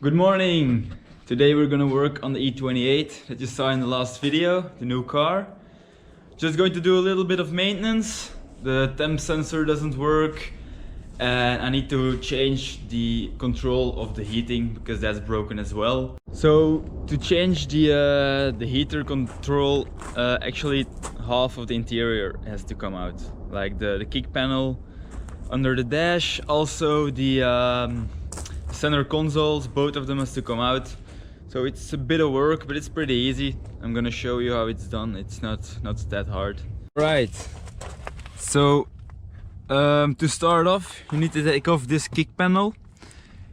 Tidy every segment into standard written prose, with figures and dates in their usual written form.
Good morning! Today we're gonna work on the E28 that you saw in the last video, the new car. Just going to do a little bit of maintenance. The temp sensor doesn't work and I need to change the control of the heating because that's broken as well. So to change the heater control, actually half of the interior has to come out. Like the kick panel under the dash, also the center consoles, both of them has to come out. So it's a bit of work, but it's pretty easy. I'm gonna show you how it's done. It's not that hard. Right, so to start off, you need to take off this kick panel.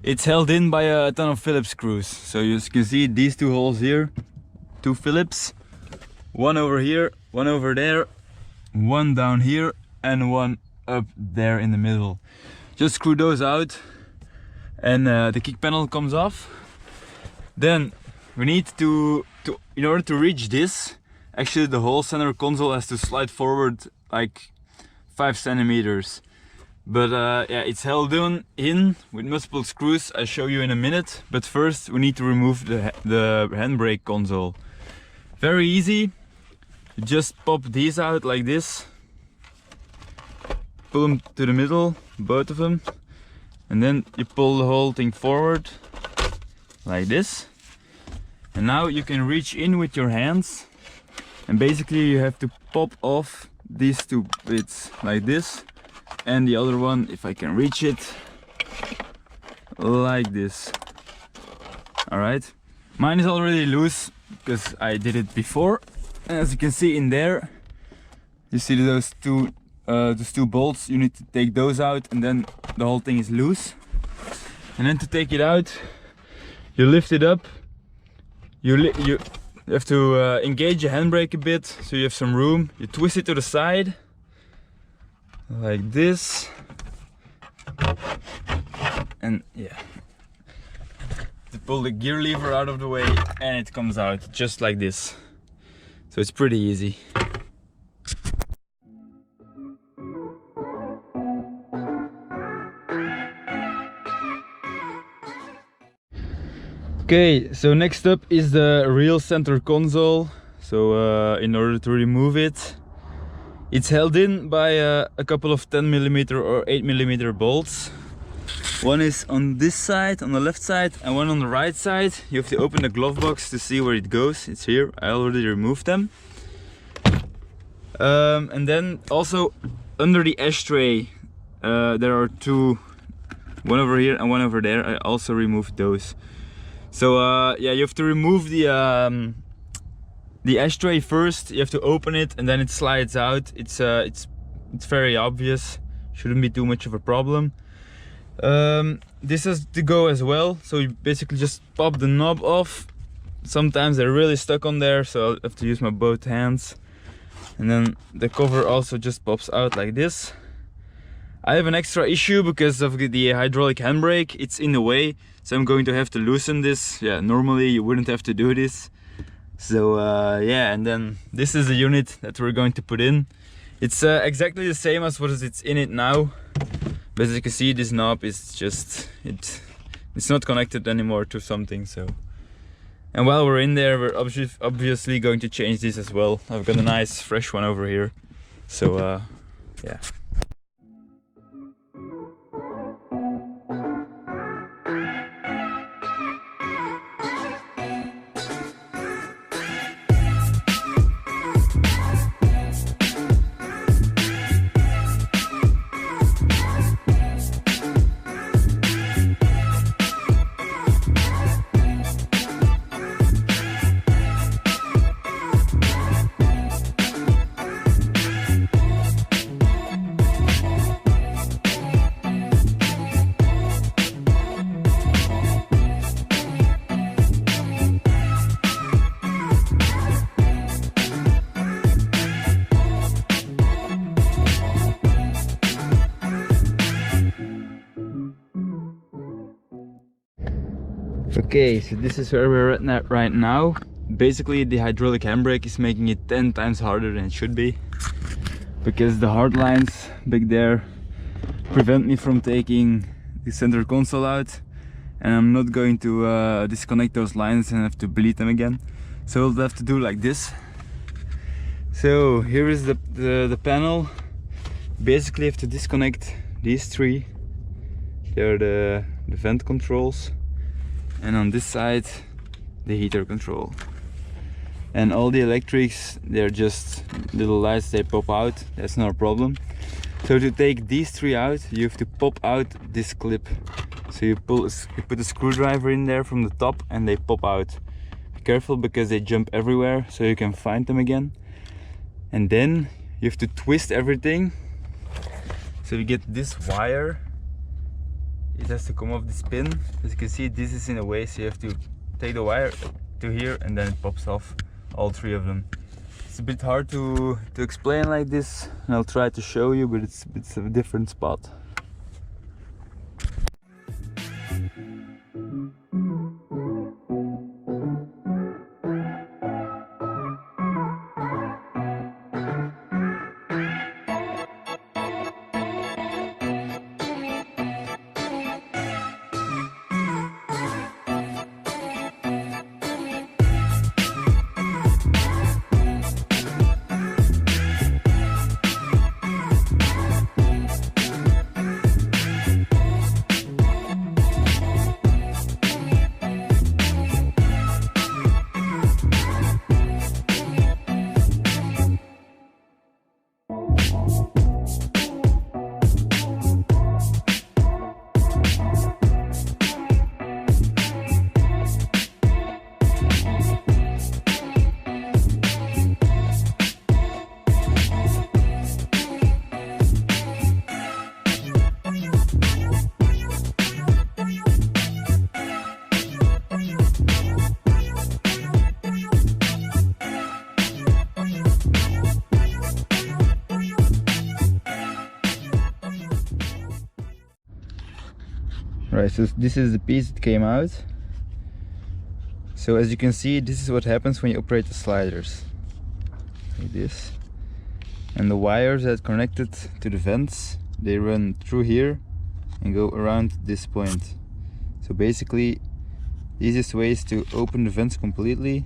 It's held in by a ton of Phillips screws. So you can see these two holes here, two Phillips, one over here, one over there, one down here, and one up there in the middle. Just screw those out and the kick panel comes off. Then we need to in order to reach this, actually the whole center console has to slide forward like 5 centimeters. But yeah, it's held in with multiple screws. I'll show you in a minute. But first we need to remove the handbrake console. Very easy. You just pop these out like this. Pull them to the middle, both of them. And then you pull the whole thing forward like this. And now you can reach in with your hands. And basically you have to pop off these two bits like this. And the other one, if I can reach it, like this. Alright. Mine is already loose because I did it before. And as you can see in there, you see those two bolts. You need to take those out and then the whole thing is loose. And then to take it out, you lift it up. You have to engage your handbrake a bit so you have some room. You twist it to the side like this, and yeah, to pull the gear lever out of the way and it comes out just like this. So it's pretty easy. Okay, so next up is the real center console. So in order to remove it, it's held in by a couple of 10mm or 8mm bolts. One is on this side, on the left side, and one on the right side. You have to open the glove box to see where it goes. It's here. I already removed them. And then also under the ashtray, there are two, one over here and one over there. I also removed those. So yeah, you have to remove the ashtray first. You have to open it and then it slides out. It's very obvious. Shouldn't be too much of a problem. This has to go as well. So you basically just pop the knob off. Sometimes they're really stuck on there, so I have to use my both hands. And then the cover also just pops out like this. I have an extra issue because of the hydraulic handbrake. It's in the way, so I'm going to have to loosen this. Yeah, normally you wouldn't have to do this. So yeah, and then this is the unit that we're going to put in. It's exactly the same as what is in it now. But as you can see, this knob is just, it's not connected anymore to something. So, and while we're in there, we're obviously going to change this as well. I've got a nice fresh one over here. So yeah. Okay, so this is where we're at right now. Basically the hydraulic handbrake is making it 10 times harder than it should be, because the hard lines back there prevent me from taking the center console out, and I'm not going to disconnect those lines and have to bleed them again. So we'll have to do like this. So here is the panel. Basically, you have to disconnect these three. They're the vent controls, and on this side the heater control. And all the electrics, they're just little lights, they pop out, that's not a problem. So to take these three out, you have to pop out this clip. So you put a screwdriver in there from the top and they pop out. Be careful because they jump everywhere, so you can find them again. And then you have to twist everything. So you get this wire. It has to come off this pin. As you can see, this is in a way, so you have to take the wire to here and then it pops off, all three of them. It's a bit hard to explain like this, and I'll try to show you, but it's a different spot. Right, so this is the piece that came out. So as you can see, this is what happens when you operate the sliders. Like this. And the wires that connected to the vents, they run through here and go around this point. So basically, the easiest way is to open the vents completely.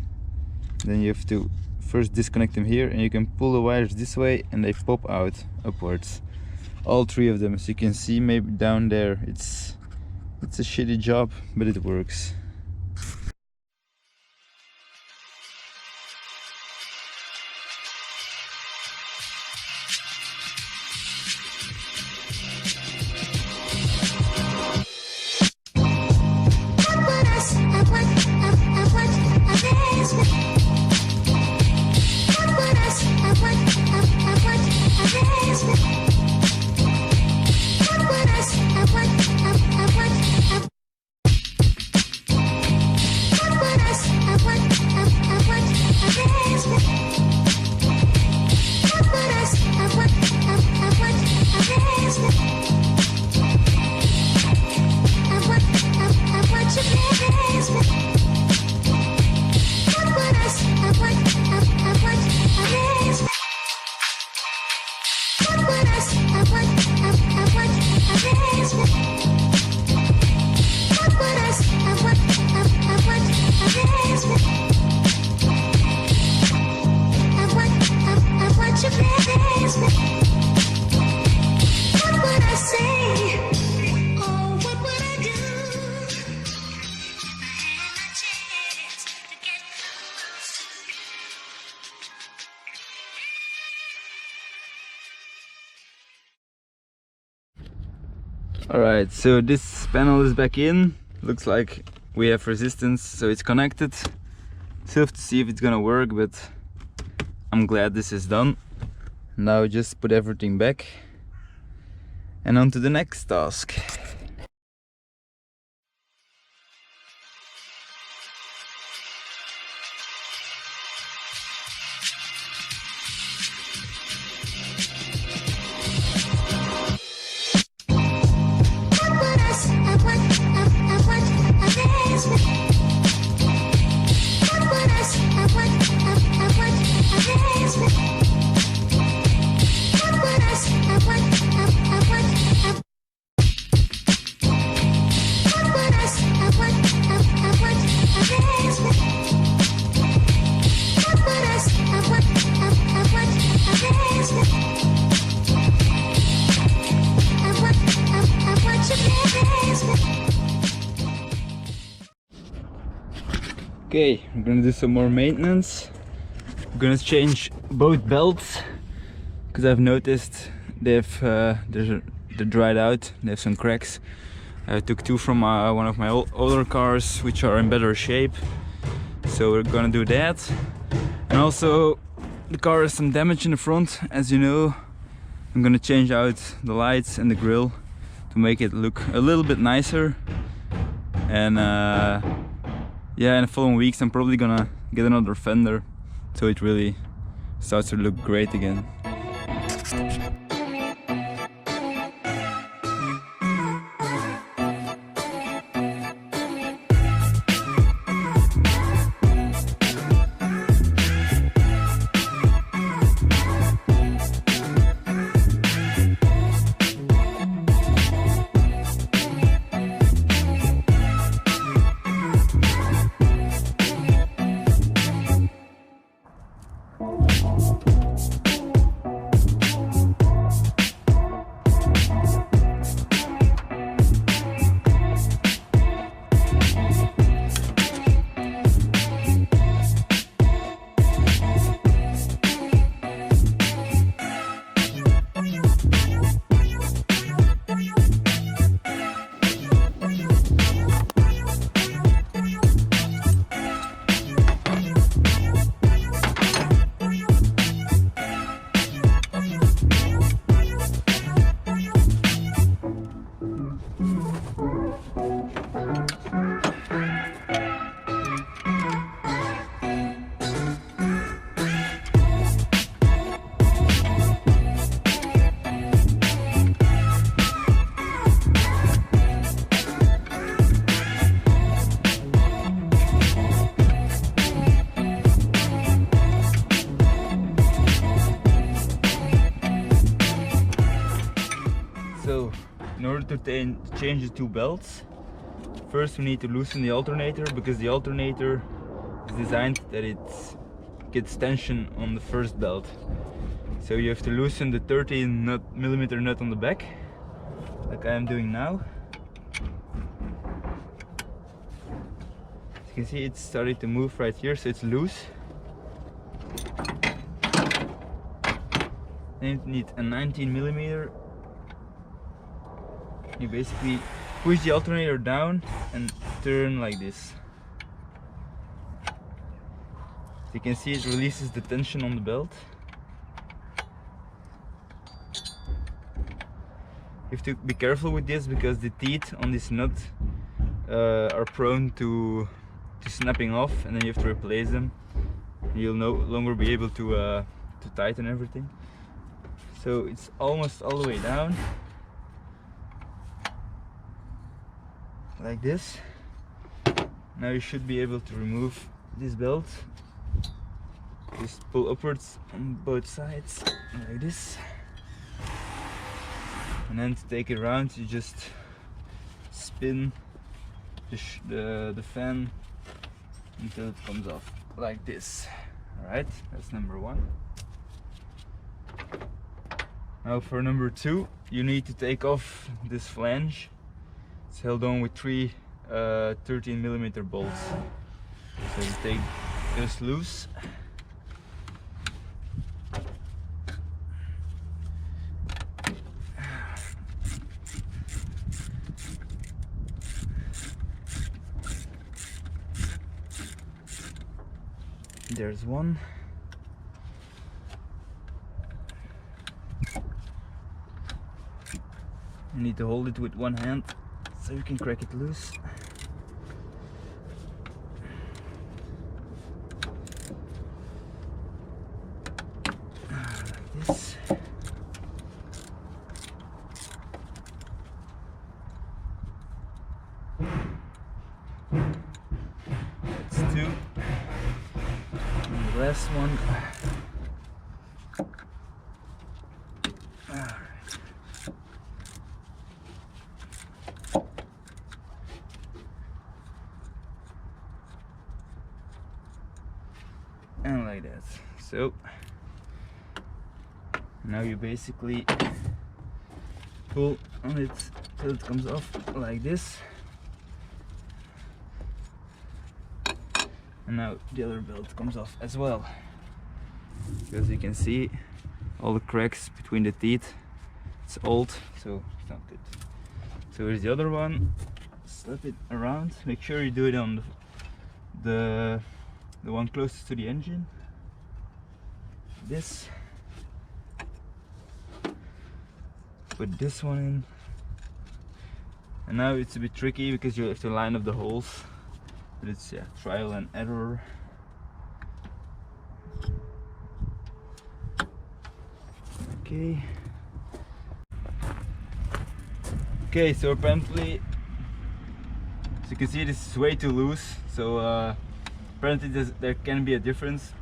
Then you have to first disconnect them here, and you can pull the wires this way and they pop out upwards. All three of them, as you can see maybe down there. It's a shitty job, but it works. Alright, so this panel is back in. Looks like we have resistance, so it's connected. Still have to see if it's gonna work, but I'm glad this is done. Now just put everything back and on to the next task. Okay, I'm gonna do some more maintenance. I'm gonna change both belts because I've noticed they're dried out. They have some cracks. I took two from one of my older cars, which are in better shape. So we're gonna do that. And also, the car has some damage in the front, as you know. I'm gonna change out the lights and the grille to make it look a little bit nicer. And yeah, in the following weeks I'm probably gonna get another fender, so it really starts to look great again. So, in order to change the two belts, first we need to loosen the alternator, because the alternator is designed that it gets tension on the first belt. So you have to loosen the 13mm nut on the back, like I am doing now. As you can see, it's starting to move right here, so it's loose. Then you need a 19mm. You basically push the alternator down and turn like this. As you can see, it releases the tension on the belt. You have to be careful with this because the teeth on this nut are prone to snapping off, and then you have to replace them. You'll no longer be able to tighten everything. So it's almost all the way down. Like this. Now you should be able to remove this belt. Just pull upwards on both sides like this, and then to take it around, you just spin the fan until it comes off like this. Alright, that's number one. Now for number two, you need to take off this flange. It's held on with three 13mm bolts. So you take this loose. There's one. You need to hold it with one hand so you can crack it loose. Like this. That's two. And the last one. And like that. So now you basically pull on it till it comes off like this. And now the other belt comes off as well, because you can see all the cracks between the teeth. It's old, so it's not good. So here's the other one. Slap it around. Make sure you do it on the one closest to the engine. This. Put this one in. And now it's a bit tricky because you have to line up the holes. But it's trial and error. Okay. Okay, so apparently, as you can see, this is way too loose. So apparently there can be a difference.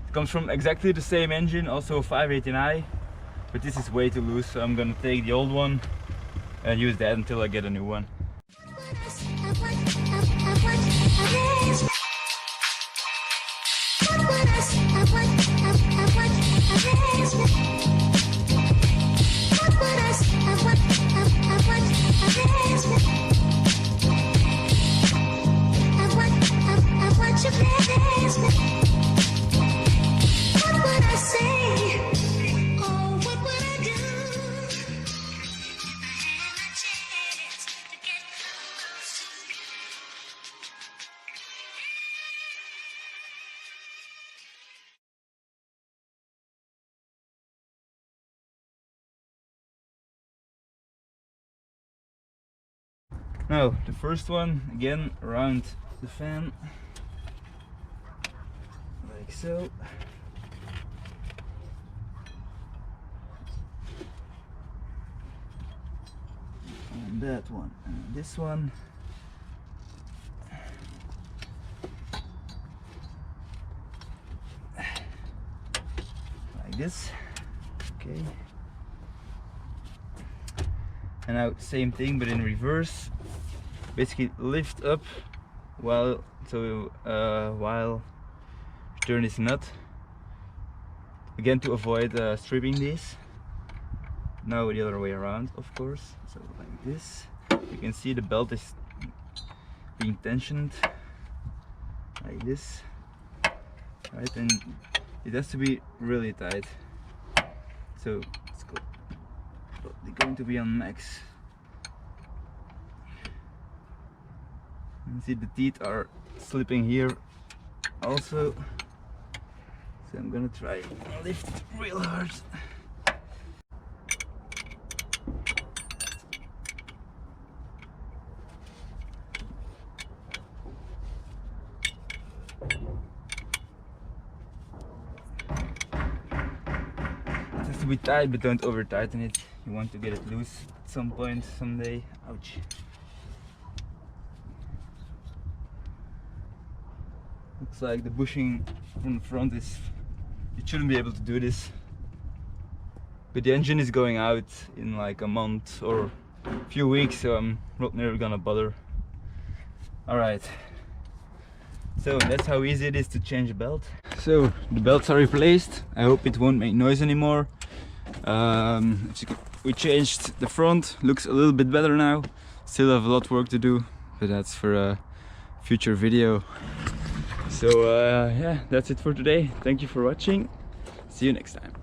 It comes from exactly the same engine, also 589, but this is way too loose. So I'm gonna take the old one and use that until I get a new one. Now the first one, again around the fan, like so. And that one, and this one. Like this, okay. And now same thing but in reverse. Basically lift up while you turn this nut, again to avoid stripping these. Now the other way around, of course. So like this, you can see the belt is being tensioned like this, right? And it has to be really tight. So it's going to be on max. You see the teeth are slipping here also, so I'm gonna try and lift it real hard. It has to be tight, but don't over tighten it. You want to get it loose at some point someday. Ouch. Looks like the bushing from the front is, it shouldn't be able to do this. But the engine is going out in like a month or a few weeks, so I'm not never gonna bother. Alright, so that's how easy it is to change a belt. So the belts are replaced. I hope it won't make noise anymore. We changed the front, looks a little bit better now. Still have a lot of work to do, but that's for a future video. So yeah, that's it for today. Thank you for watching. See you next time.